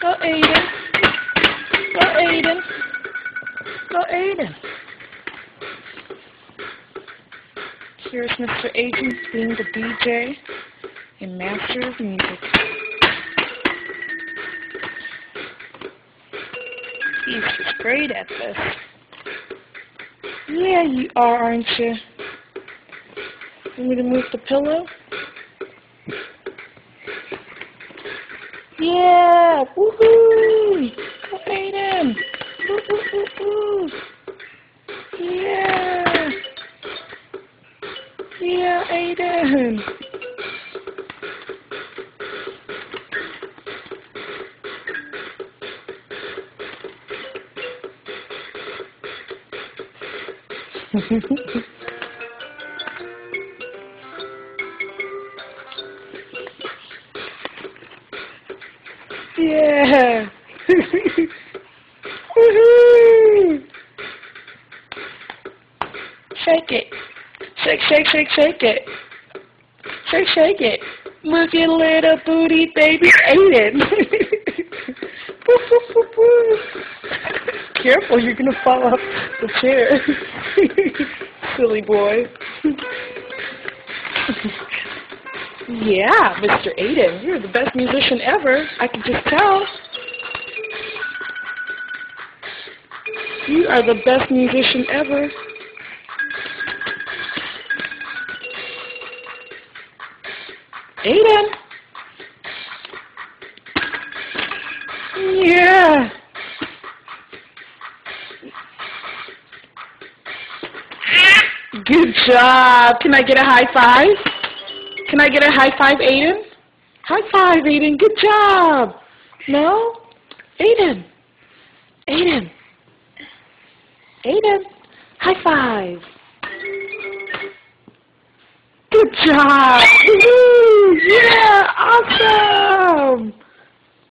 Go Aiden. Go Aiden. Go Aiden. Here's Mr. Aiden being the DJ and master of music. He's just great at this. Yeah, you are, aren't you? Want me to move the pillow? Yeah! Woohoo! Go Aiden! Woo, woo, woo, woo. Yeah! Yeah, Aiden! Yeah! Woohoo! Shake it. Shake, shake, shake, shake it. Shake, shake it. Move your little booty, baby. Aiden. Woo, woo, woo, woo. Careful, you're going to fall off the chair. Silly boy. Yeah, Mr. Aiden, you're the best musician ever. I can just tell. You are the best musician ever. Aiden. Yeah. Good job. Can I get a high five? Can I get a high five, Aiden? High five, Aiden. Good job. No? Aiden. Aiden. Aiden. High five. Good job. Woo-hoo. Yeah, awesome.